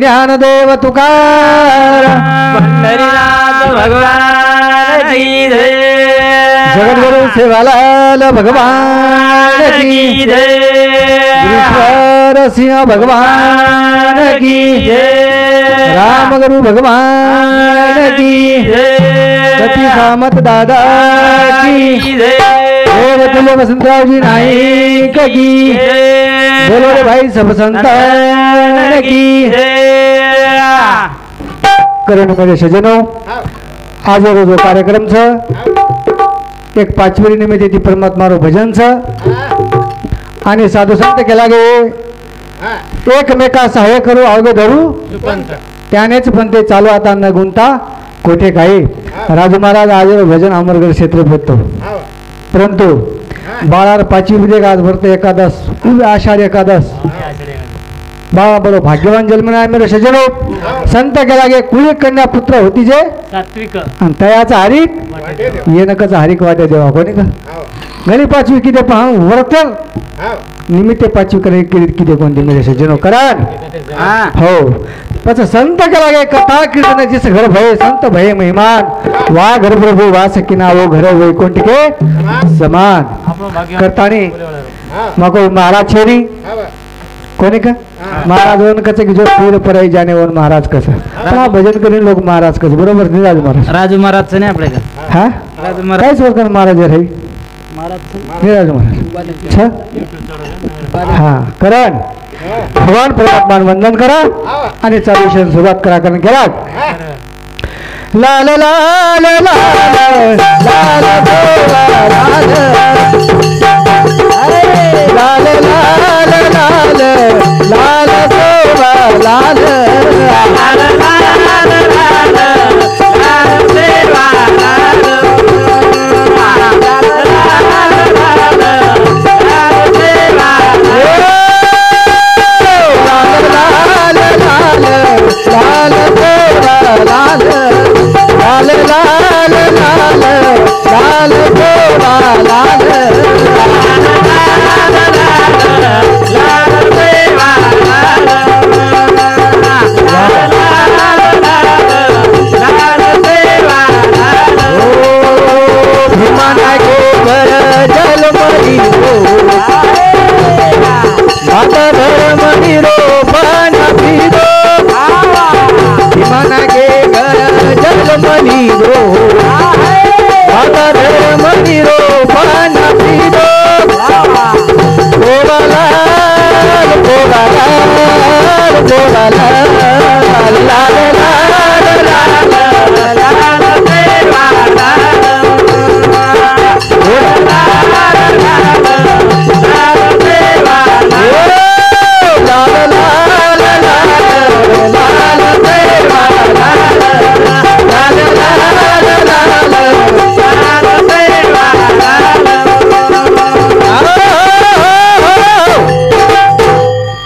ज्ञानदेव तुकाराम पंढरीनाथ भगवान की जय जगद्गुरु सेवालाल भगवान की जय ईश्वर सिंह भगवान की जय रामगुरु भगवान की सती सामत दादा की देवतुल्य वसंतरावजी नाईक की बोलो रे भाई सब संतान की करण मेरे सजनो आज जो कार्यक्रम छ एक पाचवी निमित्त ती परमात्मारो भजन छ आणि साधू संत केला गे एकमेका सहाय्य करू अवघे धरू त्यानेच पण ते चालू आता न गुंता कोठे काही राजू महाराज आज भजन अमरगड क्षेत्र भेटतो परंतु बाळार पाचवी मध्ये आज भरते एकादश आषाढ एकादश बाळा बरो भाग्यवान जन्मना मेरे सजनो संत केला गे कुळी कन्या पुत्र होती जे सात्विक आणि तयाचा हरिक ये नकचा हरिक वाटे देवा कोणी का घरी पाचवी किती पहा वर्तन निमित्त पाचवी करे किती कोणते मेरे सजनो करान हो पच संत केला गे कथा कीर्तन जिस घर भये संत भये मेहमान वा घर प्रभु वास किना वो घर वैकुंठ के समान करतानी मको महाराज छेरी कोणी का महाराज वन कसं की जो पूर पराई जाणे वन महाराज कसं पण भजन करीन लोक महाराज कसं बरोबर नाही राजू महाराज राजू महाराजचं नाही आपल्या हा राजू काय सोडकर महाराज रे नाही राजू महाराज हा करण भगवान परमात्मा वंदन करा आणि चालू विषय सुरुवात करा कारण केला लाल लाल लाल लाल लाल लाल लाल लाल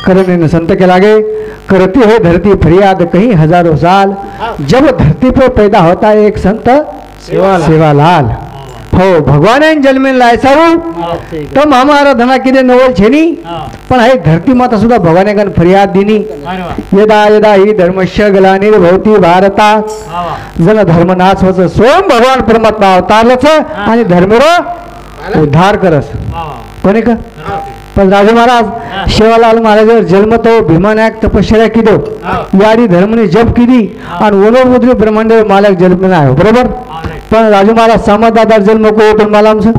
करने संत के लागे करती है धरती फरियाद कहीं हजारों साल जब धरती पर पैदा होता है एक संत सेवालाल हो भगवान जन्मेन लाय सारू तम हमारा धना किदे नवल छेनी पण है धरती माता सुद्धा भगवाने गण फरियाद दिनी यदा यदा ही धर्मस्य ग्लानिर्भवति भारता जन धर्मनाश होत स्वयं भगवान परमात्मा अवतारलच आणि धर्मेरो उद्धार करस कोणी का पण राजू महाराज शेवालाल महाराज जन्म तो भीमानायक तपश्चर्या किदो यारी धर्मने जप किदी आणि वनोमुद्री ब्रह्मांड मालक जन्म आहे बरोबर पण राजू महाराज समाजदार जन्म को पण मला आमचं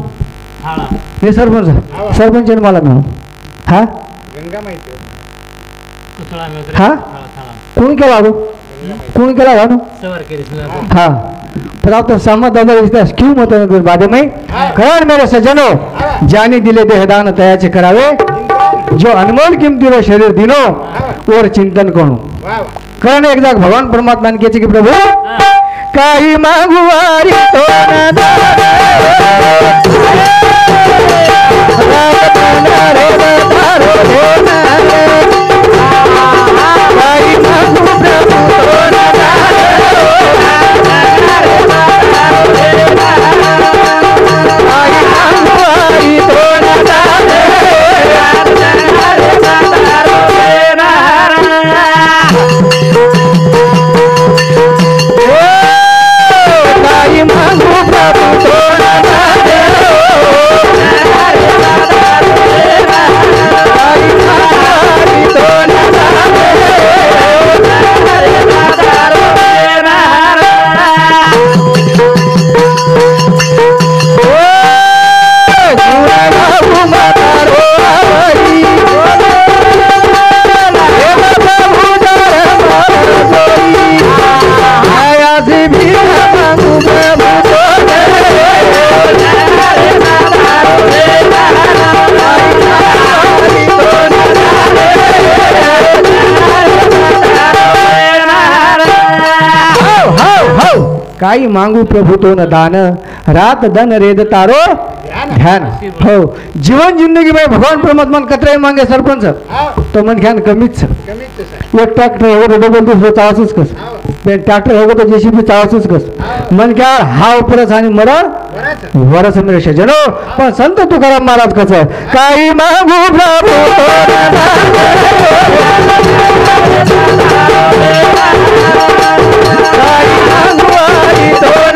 हे सरपंच सरपंच मला म्हणून हा हा कोण केला हो कोण केला हो हा प्राप्त समाजदार इतिहास क्यों मत बाद में करण मेरे सज्जनो जाने दिले देहदान तयाचे करावे जो अनमोल किमतीरो शरीर दिनो और चिंतन करू करण एकदा भगवान परमात्मा ने की प्रभु काही मागुवारी तो काही मागू प्रभु तो न दान रात दन रेद तारो ध्यान हो जीवन जिंदगी में भगवान परमात्मा कतरे मांगे सरपंच तो मन ध्यान कमीच एक ट्रॅक्टर हो तो डबल दुसरं चावाचंच कस ट्रॅक्टर हो तो जेसीबी चावाचंच कस मन क्या हा उपरच आणि मरण वरच मेरे सजनो पण संत तुकाराम महाराज कसं काही मागू प्रभु काही मागू आई तो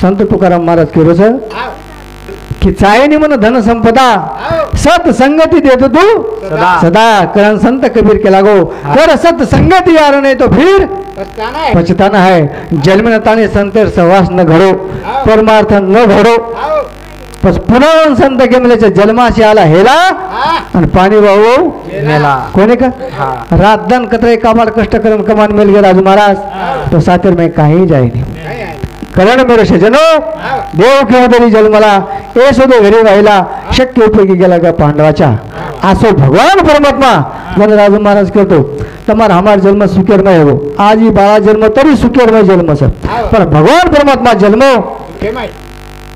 संत तुकाराम महाराज के रोज की चायनी मन धन संपदा सत संगती देतो तू सदा कारण संत कबीर के लागो कर सत संगती यार नहीं तो फिर पछताना है जन्म न ताने संतेर सहवास न घडो परमार्थ न घडो बस पुन्हा संत के मिले जन्माशी आला हेला आणि पाणी वाहू मेला कोणी का रात दिन कतरे कामार कष्ट करून कमान मिल गया राजू महाराज तो सातिर में कहीं जाए नहीं करण मेरे सजनो देव किंवा तरी जन्मला ए सुद्धा घरी राहिला शक्य उपयोगी गेला का पांडवाच्या असो भगवान परमात्मा मन राजू महाराज करतो तुम्हारा हमारा जन्म सुखेरमय हो आज ही बाळा जन्म तरी सुखेरमय जन्म सर पण भगवान परमात्मा जन्म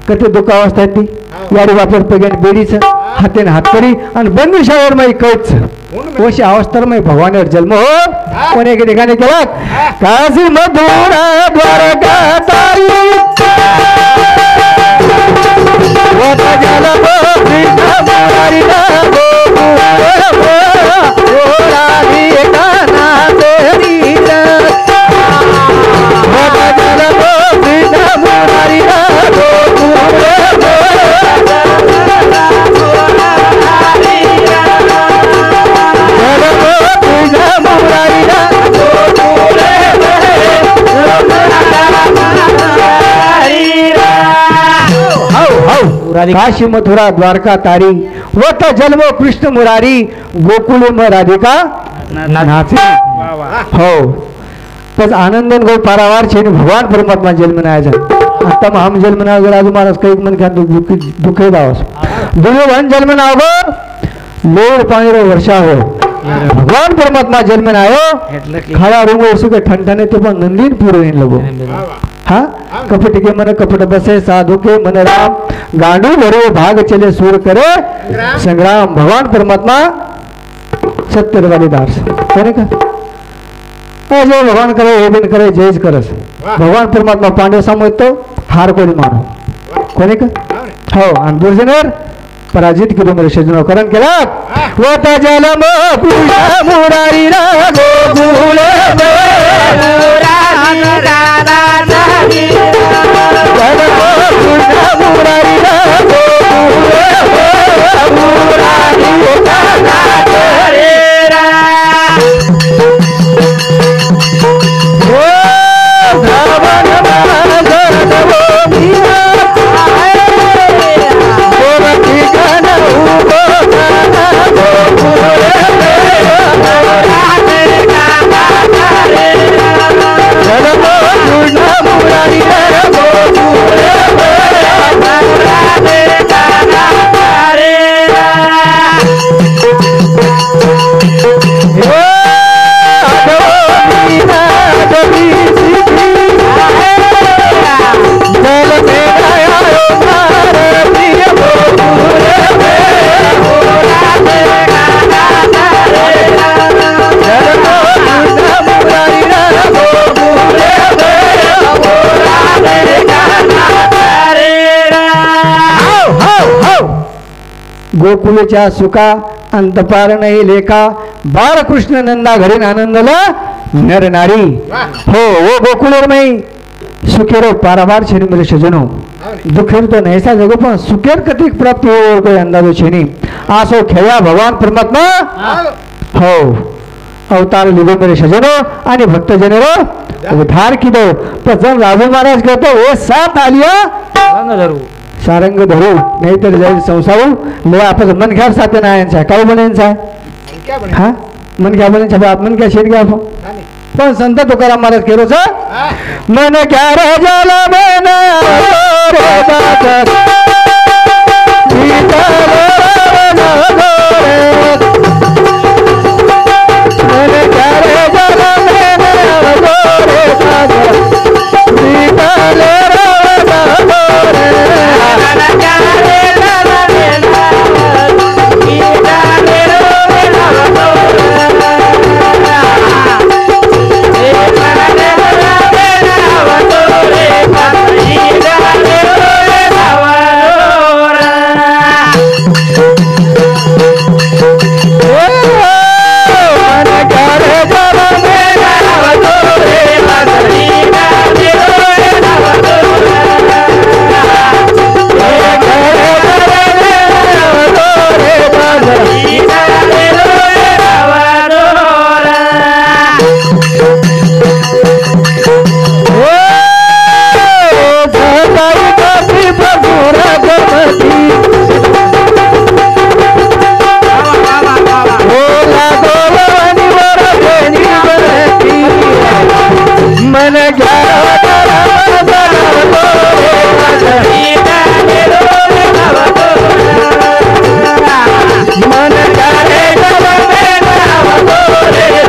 कधी दुःख अवस्था आहे ती याडी वापर पगेन बेडीच हातेन हात करी आणि बंदिशावर मै कैच वशी अवस्था मै भगवान जन्म हो कोणी एके ठिकाणी केला काशी मधुरा द्वारका तारी वता जलम कृष्ण मुरारी काशी मथुरा द्वारका तारी वत जन्म कृष्ण मुरारी गोकुल में राधिका नाची हो तस आनंदन गो पारावार छे भगवान परमात्मा जन्म ना आता हम जन्म ना राजू महाराज कई मन क्या दुखे दावस दुर्योधन जन्म ना हो लोड पानी रो वर्षा हो भगवान परमात्मा जन्म ना आयो खड़ा रूंगो उसके के ठंडने ते पण नंदीन पूरे इन लोगो हाँ कपट के मन कपट बसे साधु के मन राम गांडू भरो भाग चले सूर करे संग्राम भगवान परमात्मा सत्य वालीदार करे का जय भगवान करे हे दिन करे जयज करस भगवान परमात्मा पांडव सामोय तो हार कोणी मानो कोणी का हो आणि दुर्जनर पराजित केलो मेरे सजनो करण केला वता जलम पूजा मुरारी रा गोकुल गोकुळच्या सुखा अंतपार नाही लेखा बाळकृष्ण नंदा घरी आनंदला नर नारी हो ओ गोकुळमयी सुखेरो पारावार छेनी मेरे सजनो दुखेर तो नैसा जगो पण सुखेर कधी प्राप्ती हो कोई अंदाजो छेनी आसो खेळा भगवान परमात्मा हो अवतार लिदो मेरे सजनो आणि भक्तजनो उद्धार की दो प्रथम राजू महाराज कहतो हे सात आलिया धरू सारंग धरू नाही तर जाईल संसारू मला आपण मन घ्या साथ ना यांचा काय बनायचा हा मन घ्या बनायचा आप मन क्या शेट घ्या पण संत तुकाराम महाराज केलो मन क्या रे जाला मन रे बात सीता मन क्या रे जाला मन रे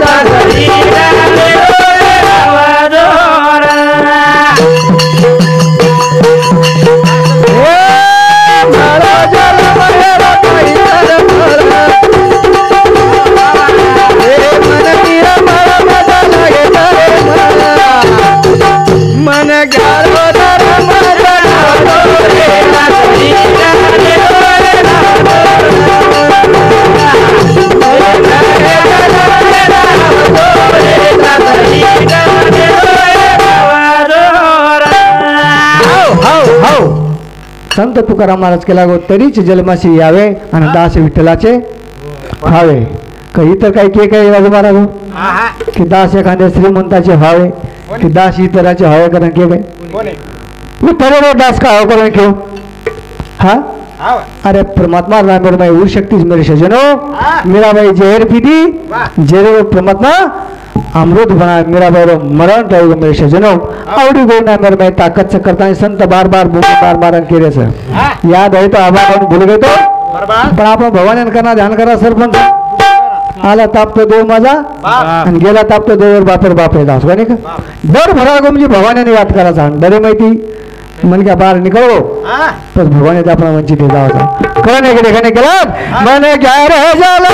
बात सीता संत तुकाराम महाराज केला गो तरीच जन्माशी यावे आणि दास विठ्ठलाचे व्हावे काही तर काही के काही राजू महाराज की दास एखाद्या श्रीमंताचे व्हावे की दास इतराचे व्हावे कारण के काय मी तरुण दास का हो करून घेऊ हा अरे परमात्मा रामेर भाई उर शक्ति मेरे सजनो मेरा भाई जहर पीती जहर परमात्मा अमृत बना मेरा भाई मरण रहेगा मेरे सजनो आवड़ी गो ना मेरे भाई ताकत से करता है संत बार बार बार के रे सर याद है तो आभार भूल गए तो पण आपण भवानी करना ध्यान करा सरपंच आला ताप तो देव माझा आणि गेला ताप तो देवर बापर दास कोणी का दर भरा गो म्हणजे भवानी वाद करायचा डरे माहिती मन क्या बाहर निकलो बस भगवान ने अपना वंचित जाओ कहने के देखने के बाद मैंने क्या रह जाला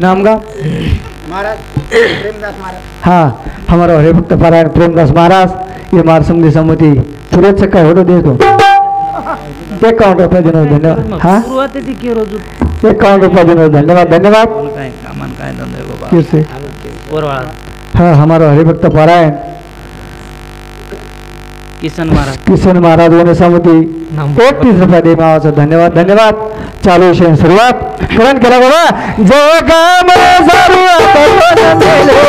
नाम का महाराज प्रेमदास महाराज हाँ हमारा हरिभक्त पारायण प्रेमदास महाराज ये मार समझी सम्मति सूरज से काय होतो देतो 51 रुपये देणार धन्यवाद हाँ सुरुवातीची की रोज 51 रुपये देणार धन्यवाद धन्यवाद काय कामान काय धंदे बाबा किससे पोरवाळा हाँ हमारा हरिभक्त पारायण किसन महाराज होने सम्मति 31 रुपये दे मावाचा धन्यवाद धन्यवाद चालू विषय सुरुवात करण केला बाबा जो काम सुरुवात मेले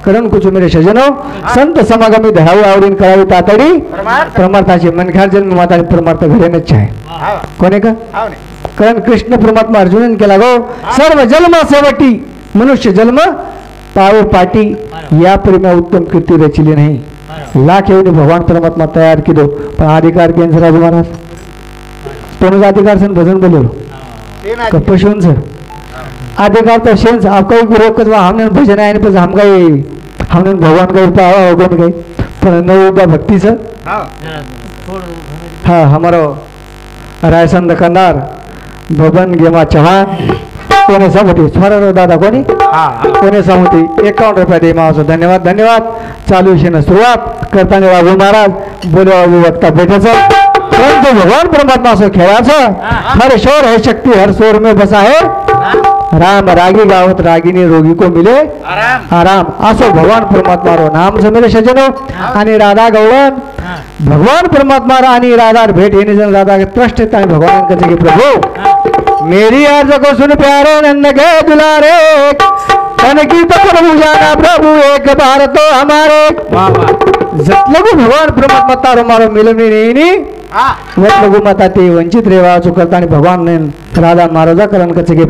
करण कुछ मेरे सजनो संत समागमी दहावी आवडीन करावी तातडी परमार्थाची मनखार जन्म माता परमार्थ घडेनच आहे कोणी का कारण कृष्ण परमात्मा अर्जुनन केला गो सर्व जन्म सेवटी मनुष्य जन्म पाव पाटी या प्रेमा उत्तम कीर्ती रचिली नाही लाख येऊन भगवान परमात्मा तयार केलो पण अधिकार केंद्र राजू महाराज कोण अधिकार सन भजन बोलो पशुन से अधिकार तो शेंस आपका रोक हमने भजन आए पर हम गए हमने भगवान का उपाय होगन गए पर नवदा भक्ति से हाँ हमारो रायसन दुकानदार भवन गेमा चव्हाण कोणी सहमती स्मरण दादा कोणी कोणी सहमती 51 रुपये दे मावसो धन्यवाद धन्यवाद चालू विषय सुरुवात करताना बाबू महाराज बोले बाबू वक्ता बैठायचं परंतु भगवान परमात्मा असं खेळायचं हर शोर है शक्ति हर शोर में बसा है राम रागी गावत रागिनी रोगी को मिले आराम असो भगवान परमात्मा रो नाम से मिले सजनो आणि राधा गौड़न भगवान परमात्मा आणि राधा भेट येणे जन राधा के त्रष्ट ताई भगवान कहे कि प्रभु मेरी अर्ज को सुन प्यारे नंद के दुलारे तन की तो प्रभु जाना प्रभु एक बार तो हमारे जतलगु भगवान परमात्मा तारो मारो मिलमी नहीं वत लघु माता ते वंचित रेवा करता भगवान ने राधा महाराजा करण कचे